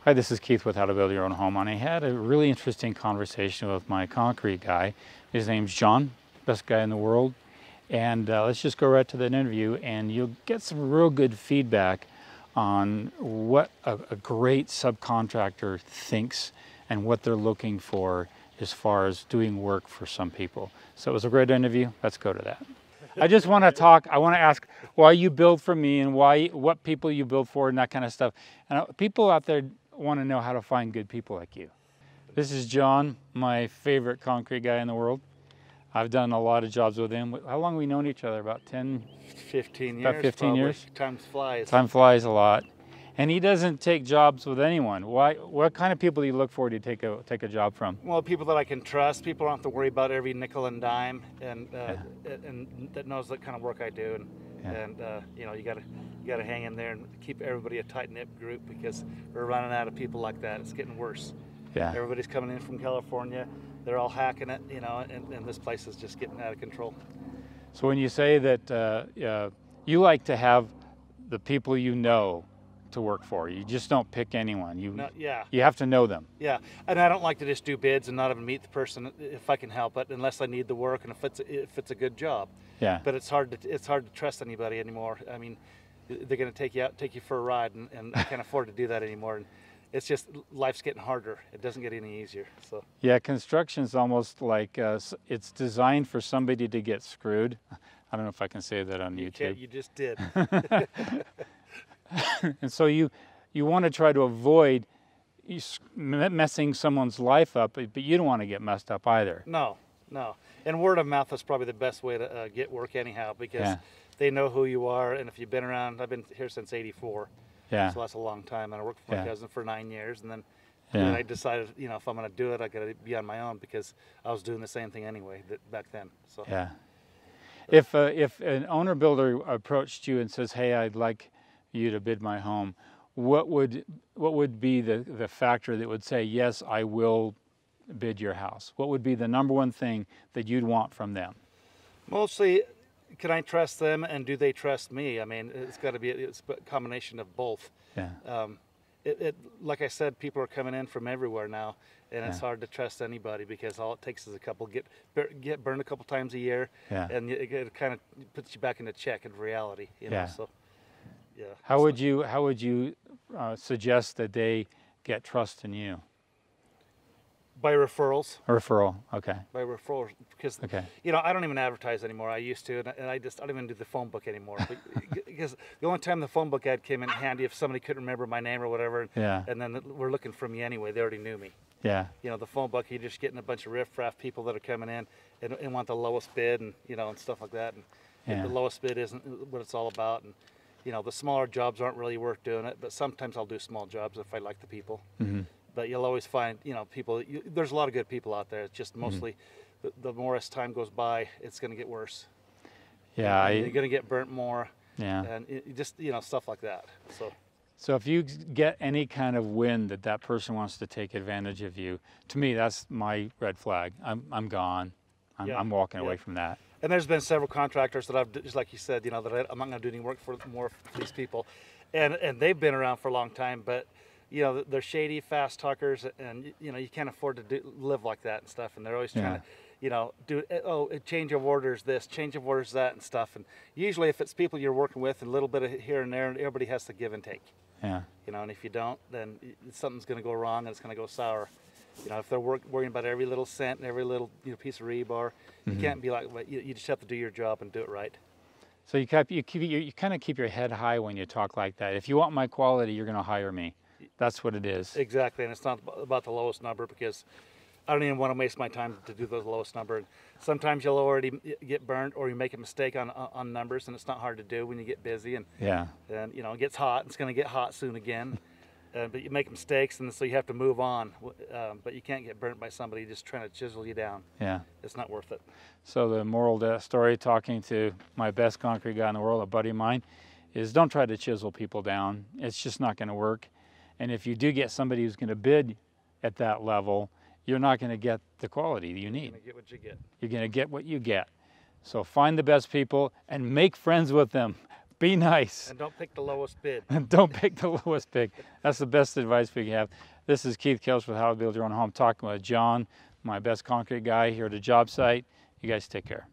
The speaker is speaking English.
Hi, this is Keith with How to Build Your Own Home, and I had a really interesting conversation with my concrete guy. His name's John, best guy in the world. And let's just go right to that interview, and you'll get some real good feedback on what a great subcontractor thinks and what they're looking for as far as doing work for some people. So it was a great interview. Let's go to that. I just want to talk, I want to ask why you build for me and what people you build for and that kind of stuff. And people out there want to know how to find good people like you. This is John, my favorite concrete guy in the world. I've done a lot of jobs with him. How long have we known each other? About 15 years. About 15 probably. years? Time flies. Time flies a lot. And he doesn't take jobs with anyone. Why? What kind of people do you look for to take a job from? Well, people that I can trust. People don't have to worry about every nickel and dime, and that knows the kind of work I do. And you know, you gotta hang in there and keep everybody a tight-knit group, because we're running out of people like that. It's getting worse. Yeah. Everybody's coming in from California. They're all hacking it, you know, and this place is just getting out of control. So when you say that you like to have the people you know to work for, you just don't pick anyone. You have to know them. Yeah, and I don't like to just do bids and not even meet the person if I can help it, unless I need the work and if it's a good job. Yeah. But it's hard to trust anybody anymore. I mean, they're going to take you for a ride, and I can't afford to do that anymore. And it's just, life's getting harder. It doesn't get any easier. So yeah, construction's almost like it's designed for somebody to get screwed. I don't know if I can say that on YouTube. You just did. And so you want to try to avoid messing someone's life up, but you don't want to get messed up either. No. And word of mouth is probably the best way to get work anyhow, because they know who you are, and if you've been around, I've been here since '84. Yeah. So that's a long time, and I worked for my cousin for 9 years, and then I decided, you know, if I'm going to do it, I got to be on my own, because I was doing the same thing anyway back then. So yeah. If an owner builder approached you and says, "Hey, I'd like you to bid my home," what would be the factor that would say, "Yes, I will bid your house"? What would be the number one thing that you'd want from them? Mostly, can I trust them, and do they trust me? I mean, it's got to be a combination of both. Yeah. Like I said, people are coming in from everywhere now, and it's hard to trust anybody, because all it takes is a couple get burned a couple times a year, and it kind of puts you back into check in reality. You know? So, yeah. How would you suggest that they get trust in you? By referrals. Referral, okay. By referrals, because you know, I don't even advertise anymore. I used to, and I don't even do the phone book anymore. Because the only time the phone book ad came in handy if somebody couldn't remember my name or whatever, and then we're looking for me anyway. They already knew me. Yeah. You know, the phone book, you're just getting a bunch of riff-raff people that are coming in and want the lowest bid, and you know, and stuff like that. And the lowest bid isn't what it's all about. And you know, the smaller jobs aren't really worth doing it. But sometimes I'll do small jobs if I like the people. Mm-hmm. But you'll always find, you know, people. There's a lot of good people out there. It's just mostly, the more as time goes by, it's going to get worse. Yeah, you're going to get burnt more. Yeah, and just, you know, stuff like that. So if you get any kind of wind that person wants to take advantage of you, to me that's my red flag. I'm gone. I'm walking away from that. And there's been several contractors that I've, just like you said, you know, that I'm not going to do any work for these people, and they've been around for a long time, but you know, they're shady, fast talkers, and you know, you can't afford to live like that and stuff. And they're always trying to, you know, change of orders this, change of orders that, and stuff. And usually, if it's people you're working with, and a little bit of here and there, everybody has to give and take. Yeah. You know, and if you don't, then something's going to go wrong, and it's going to go sour. You know, if they're worrying about every little cent and every little, you know, piece of rebar, you can't be like, you just have to do your job and do it right. So you kind of keep your head high when you talk like that. If you want my quality, you're going to hire me. That's what it is. Exactly, and it's not about the lowest number, because I don't even want to waste my time to do the lowest number. And sometimes you'll already get burned, or you make a mistake on numbers, and it's not hard to do when you get busy, and you know, it gets hot. And it's going to get hot soon again, but you make mistakes, and so you have to move on. But you can't get burnt by somebody just trying to chisel you down. Yeah, it's not worth it. So the moral of the story, talking to my best concrete guy in the world, a buddy of mine, is don't try to chisel people down. It's just not going to work. And if you do get somebody who's going to bid at that level, you're not going to get the quality you need. You're going to get what you get. You're going to get what you get. So find the best people and make friends with them. Be nice. And don't pick the lowest bid. Don't pick the lowest bid. That's the best advice we can have. This is Keith Kelch with How to Build Your Own Home, talking with John, my best concrete guy here at the job site. You guys take care.